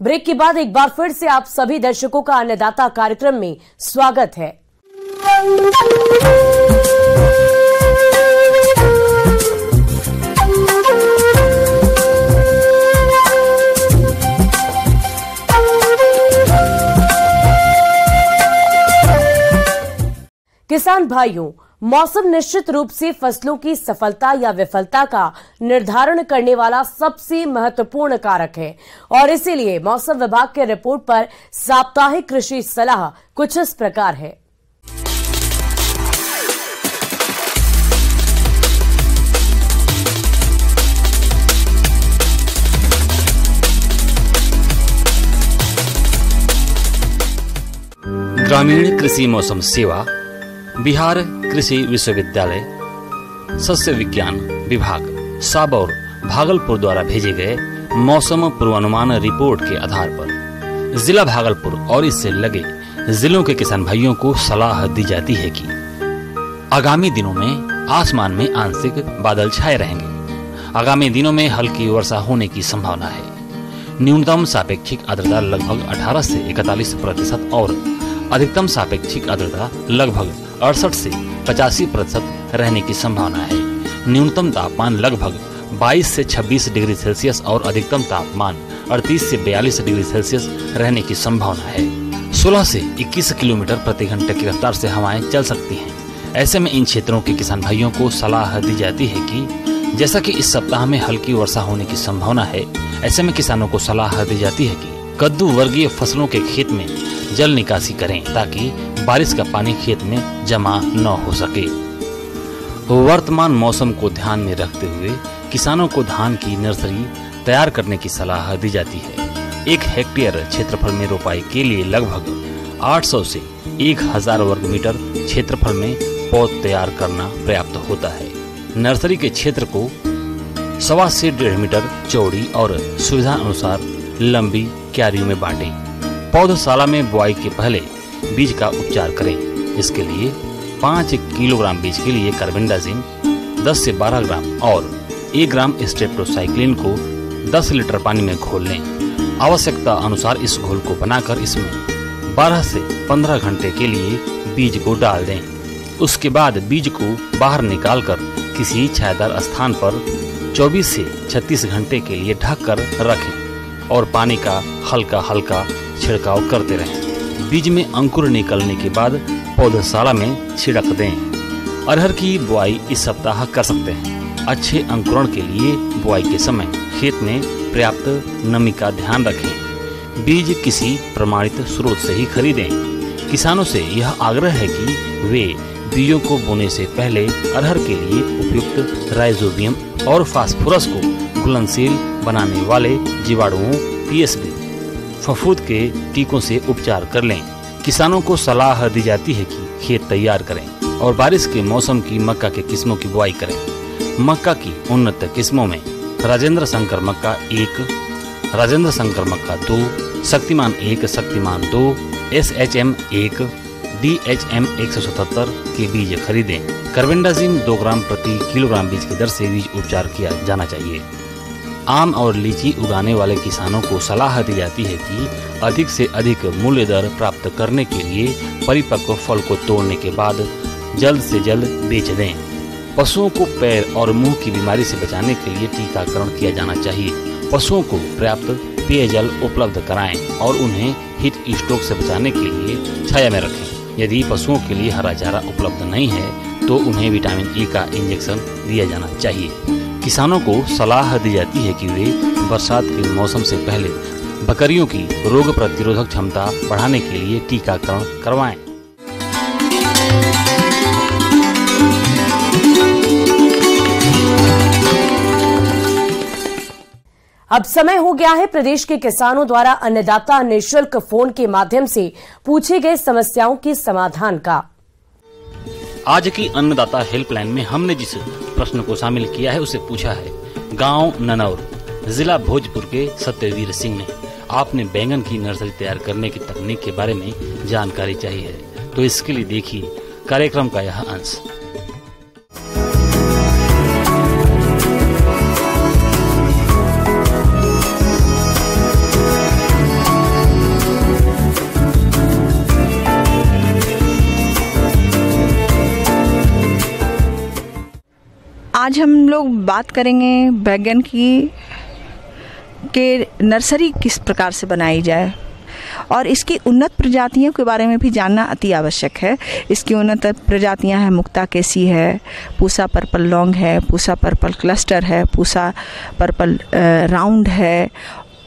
Break के बाद एक बार फिर से आप सभी दर्शकों का अन्नदाता कार्यक्रम में स्वागत है। किसान भाइयों, मौसम निश्चित रूप से फसलों की सफलता या विफलता का निर्धारण करने वाला सबसे महत्वपूर्ण कारक है और इसीलिए मौसम विभाग के रिपोर्ट पर साप्ताहिक कृषि सलाह कुछ इस प्रकार है। ग्रामीण कृषि मौसम सेवा, बिहार कृषि विश्वविद्यालय, सस्य विज्ञान विभाग, साबौर, भागलपुर द्वारा भेजे गए मौसम पूर्वानुमान रिपोर्ट के आधार पर जिला भागलपुर और इससे लगे जिलों के किसान भाइयों को सलाह दी जाती है कि आगामी दिनों में आसमान में आंशिक बादल छाए रहेंगे। आगामी दिनों में हल्की वर्षा होने की संभावना है। न्यूनतम सापेक्षिक आर्द्रता लगभग 18 से 41% और अधिकतम सापेक्षिक आर्द्रता लगभग 68 से 85% रहने की संभावना है। न्यूनतम तापमान लगभग 22 से 26 डिग्री सेल्सियस और अधिकतम तापमान 38 से 42 डिग्री सेल्सियस रहने की संभावना है। 16 से 21 किलोमीटर प्रति घंटे की रफ्तार से हवाएं चल सकती हैं। ऐसे में इन क्षेत्रों के किसान भाइयों को सलाह दी जाती है कि जैसा कि इस सप्ताह में हल्की वर्षा होने की संभावना है, ऐसे में किसानों को सलाह दी जाती है कि कद्दू वर्गीय फसलों के खेत में जल निकासी करें ताकि बारिश का पानी खेत में जमा न हो सके। वर्तमान मौसम को ध्यान में रखते हुए किसानों को धान की नर्सरी तैयार करने की सलाह दी जाती है। 1 हेक्टेयर क्षेत्रफल में रोपाई के लिए लगभग 800 से 1000 वर्ग मीटर क्षेत्रफल में पौध तैयार करना पर्याप्त होता है। नर्सरी के क्षेत्र को 1.25 से 1.5 मीटर चौड़ी और सुविधा अनुसार लंबी क्यारियों में बांटें। पौधशाला में बुआई के पहले बीज का उपचार करें। इसके लिए 5 किलोग्राम बीज के लिए कार्बेंडाजिम 10 से 12 ग्राम और 1 ग्राम स्ट्रेप्टोसाइक्लिन को 10 लीटर पानी में घोल लें। आवश्यकता अनुसार इस घोल को बनाकर इसमें 12 से 15 घंटे के लिए बीज को डाल दें। उसके बाद बीज को बाहर निकालकर किसी छायादार स्थान पर 24 से 36 घंटे के लिए ढक कर रखें और पानी का हल्का हल्का छिड़काव करते रहें। बीज में अंकुर निकलने के बाद पौधशाला में छिड़क दें। अरहर की बुआई इस सप्ताह कर सकते हैं। अच्छे अंकुरण के लिए बुआई के समय खेत में पर्याप्त नमी का ध्यान रखें। बीज किसी प्रमाणित स्रोत से ही खरीदें। किसानों से यह आग्रह है कि वे बीजों को बोने से पहले अरहर के लिए उपयुक्त राइजोबियम और फास्फोरस को घुलनशील बनाने वाले जीवाणुओं पीएसबी, फफूंद के टीकों से उपचार कर लें। किसानों को सलाह दी जाती है कि खेत तैयार करें और बारिश के मौसम की मक्का के किस्मों की बुआई करें। मक्का की उन्नत किस्मों में राजेंद्र शंकर मक्का 1, राजेंद्र शंकर मक्का 2, शक्तिमान 1, शक्तिमान 2, SHM 1, DHM 177 के बीज खरीदें। कार्बेंडाजिम 2 ग्राम प्रति किलोग्राम बीज की दर से बीज उपचार किया जाना चाहिए। आम और लीची उगाने वाले किसानों को सलाह दी जाती है कि अधिक से अधिक मूल्य दर प्राप्त करने के लिए परिपक्व फल को तोड़ने के बाद जल्द से जल्द बेच दें। पशुओं को पैर और मुंह की बीमारी से बचाने के लिए टीकाकरण किया जाना चाहिए। पशुओं को पर्याप्त पेयजल उपलब्ध कराएं और उन्हें हीट स्ट्रोक से बचाने के लिए छाया में रखें। यदि पशुओं के लिए हरा चारा उपलब्ध नहीं है तो उन्हें विटामिन E का इंजेक्शन दिया जाना चाहिए। किसानों को सलाह दी जाती है कि वे बरसात के मौसम से पहले बकरियों की रोग प्रतिरोधक क्षमता बढ़ाने के लिए टीकाकरण करवाएं। अब समय हो गया है प्रदेश के किसानों द्वारा अन्नदाता निःशुल्क फोन के माध्यम से पूछे गए समस्याओं के समाधान का। आज की अन्नदाता हेल्पलाइन में हमने जिस प्रश्न को शामिल किया है उसे पूछा है गांव ननौर, जिला भोजपुर के सत्यवीर सिंह ने। आपने बैंगन की नर्सरी तैयार करने की तकनीक के बारे में जानकारी चाहिए है, तो इसके लिए देखिए कार्यक्रम का यह अंश। आज हम लोग बात करेंगे बैगन की कि नर्सरी किस प्रकार से बनाई जाए और इसकी उन्नत प्रजातियों के बारे में भी जानना अति आवश्यक है। इसकी उन्नत प्रजातियां हैं मुक्ता केसी है, पूसा पर्पल लॉन्ग है, पूसा पर्पल क्लस्टर है, पूसा पर्पल राउंड है,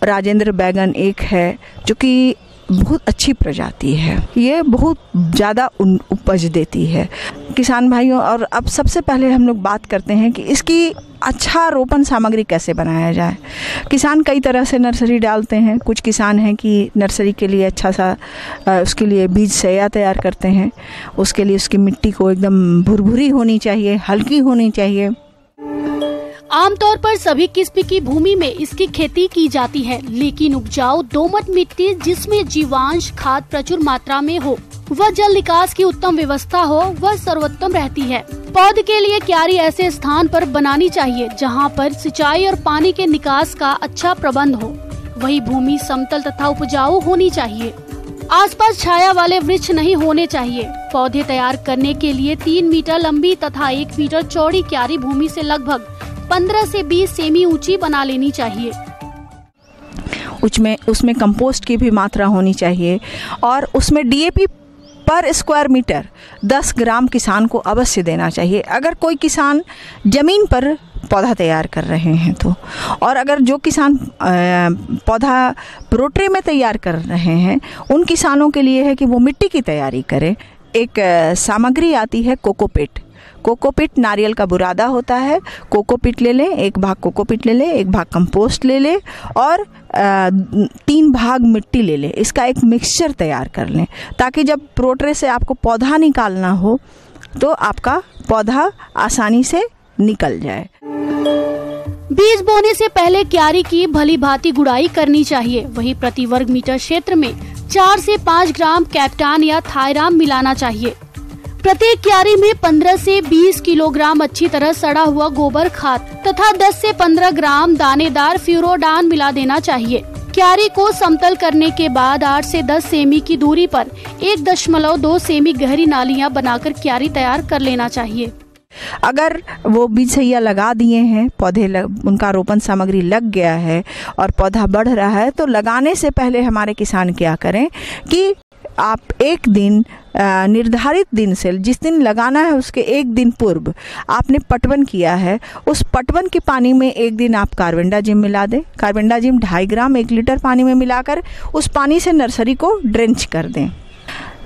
राजेंद्र बैगन एक है जो कि बहुत अच्छी प्रजाति है। ये बहुत ज़्यादा उपज देती है किसान भाइयों। और अब सबसे पहले हम लोग बात करते हैं कि इसकी अच्छा रोपण सामग्री कैसे बनाया जाए। किसान कई तरह से नर्सरी डालते हैं। कुछ किसान हैं कि नर्सरी के लिए अच्छा सा उसके लिए बीज सैया तैयार करते हैं। उसके लिए उसकी मिट्टी को एकदम भुरभुरी होनी चाहिए, हल्की होनी चाहिए। आमतौर पर सभी किस्म की भूमि में इसकी खेती की जाती है, लेकिन उपजाऊ दोमट मिट्टी जिसमें जीवांश खाद प्रचुर मात्रा में हो व जल निकास की उत्तम व्यवस्था हो वह सर्वोत्तम रहती है। पौध के लिए क्यारी ऐसे स्थान पर बनानी चाहिए जहां पर सिंचाई और पानी के निकास का अच्छा प्रबंध हो। वही भूमि समतल तथा उपजाऊ होनी चाहिए। आसपास छाया वाले वृक्ष नहीं होने चाहिए। पौधे तैयार करने के लिए 3 मीटर लंबी तथा 1 मीटर चौड़ी क्यारी भूमि से लगभग 15 से 20 सेमी ऊंची बना लेनी चाहिए। उसमें कंपोस्ट की भी मात्रा होनी चाहिए और उसमें डीएपी पर स्क्वायर मीटर 10 ग्राम किसान को अवश्य देना चाहिए। अगर कोई किसान जमीन पर पौधा तैयार कर रहे हैं तो, और अगर जो किसान पौधा प्रोट्रे में तैयार कर रहे हैं उन किसानों के लिए है कि वो मिट्टी की तैयारी करें। एक सामग्री आती है कोकोपीट। कोकोपीट नारियल का बुरादा होता है। कोकोपीट ले लें, 1 भाग कोकोपीट ले लें, 1 भाग कंपोस्ट ले लें और 3 भाग मिट्टी ले लें। इसका एक मिक्सचर तैयार कर लें ताकि जब प्रोट्रे से आपको पौधा निकालना हो तो आपका पौधा आसानी से निकल जाए। बीज बोने से पहले क्यारी की भली भांति गुड़ाई करनी चाहिए। वही प्रति वर्ग मीटर क्षेत्र में 4 से 5 ग्राम कैप्टान या थायराम मिलाना चाहिए। प्रत्येक क्यारी में 15 से 20 किलोग्राम अच्छी तरह सड़ा हुआ गोबर खाद तथा 10 से 15 ग्राम दानेदार फ्यूरोडान मिला देना चाहिए। क्यारी को समतल करने के बाद 8 से 10 सेमी की दूरी पर 1.2 सेमी गहरी नालियां बनाकर क्यारी तैयार कर लेना चाहिए। अगर वो बीज सैया लगा दिए हैं, उनका रोपण सामग्री लग गया है और पौधा बढ़ रहा है तो लगाने से पहले हमारे किसान क्या करें कि आप एक दिन निर्धारित दिन से, जिस दिन लगाना है उसके एक दिन पूर्व आपने पटवन किया है, उस पटवन के पानी में एक दिन आप कार्बेंडाजिम मिला दें। कार्बेंडाजिम 2.5 ग्राम 1 लीटर पानी में मिलाकर उस पानी से नर्सरी को ड्रेंच कर दें।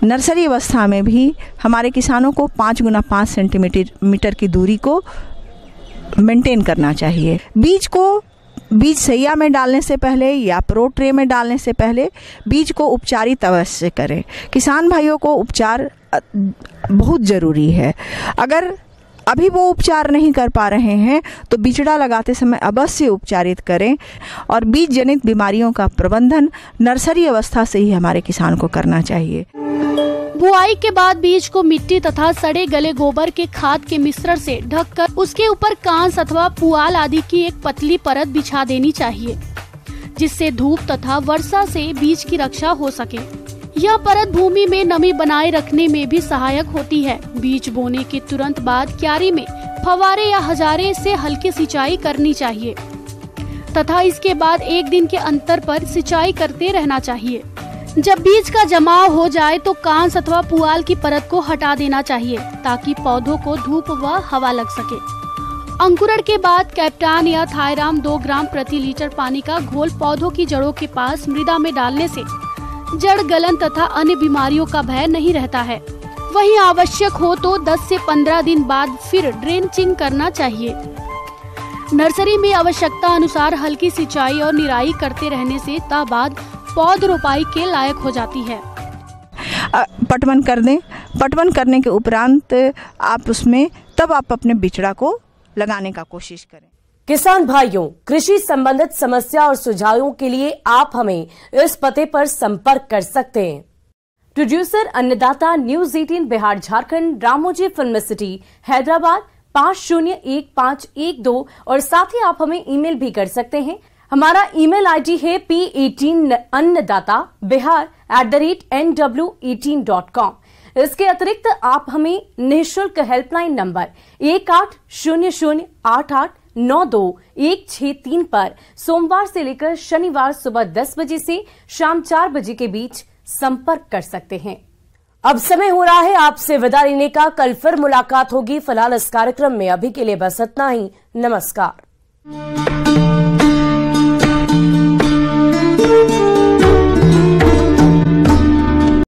नर्सरी अवस्था में भी हमारे किसानों को 5 गुना 5 सेंटीमीटर की दूरी को मेंटेन करना चाहिए। बीज सैया में डालने से पहले या प्रो ट्रे में डालने से पहले बीज को उपचारित अवश्य करें। किसान भाइयों को उपचार बहुत ज़रूरी है। अगर अभी वो उपचार नहीं कर पा रहे हैं तो बिचड़ा लगाते समय अवश्य उपचारित करें। और बीज जनित बीमारियों का प्रबंधन नर्सरी अवस्था से ही हमारे किसान को करना चाहिए। बुआई के बाद बीज को मिट्टी तथा सड़े गले गोबर के खाद के मिश्रण से ढककर उसके ऊपर कांस अथवा पुआल आदि की एक पतली परत बिछा देनी चाहिए, जिससे धूप तथा वर्षा से बीज की रक्षा हो सके। यह परत भूमि में नमी बनाए रखने में भी सहायक होती है। बीज बोने के तुरंत बाद क्यारी में फव्वारे या हजारे से हल्की सिंचाई करनी चाहिए तथा इसके बाद 1 दिन के अंतर पर सिंचाई करते रहना चाहिए। जब बीज का जमाव हो जाए तो कांस अथवा पुआल की परत को हटा देना चाहिए ताकि पौधों को धूप व हवा लग सके। अंकुरण के बाद कैप्टान या थायराम 2 ग्राम प्रति लीटर पानी का घोल पौधों की जड़ों के पास मृदा में डालने से जड़ गलन तथा अन्य बीमारियों का भय नहीं रहता है। वहीं आवश्यक हो तो 10 से 15 दिन बाद फिर ड्रेंचिंग करना चाहिए। नर्सरी में आवश्यकता अनुसार हल्की सिंचाई और निराई करते रहने से ता बाद पौध रोपाई के लायक हो जाती है। पटवन कर दें। पटवन करने के उपरांत आप अपने बिचड़ा को लगाने का कोशिश करें। किसान भाइयों, कृषि संबंधित समस्या और सुझावों के लिए आप हमें इस पते पर संपर्क कर सकते हैं। प्रोड्यूसर अन्नदाता news 18 Bihar Jharkhand, Ramoji film city Hyderabad 501512 और साथ ही आप हमें ईमेल भी कर सकते हैं। हमारा ईमेल आईडी है p18annadatabihar@nw18.com। इसके अतिरिक्त आप हमें निःशुल्क हेल्पलाइन नंबर 180088926163 पर सोमवार से लेकर शनिवार सुबह 10 बजे से शाम 4 बजे के बीच संपर्क कर सकते हैं। अब समय हो रहा है आपसे विदा लेने का। कल फिर मुलाकात होगी। फिलहाल इस कार्यक्रम में अभी के लिए बस इतना ही। नमस्कार।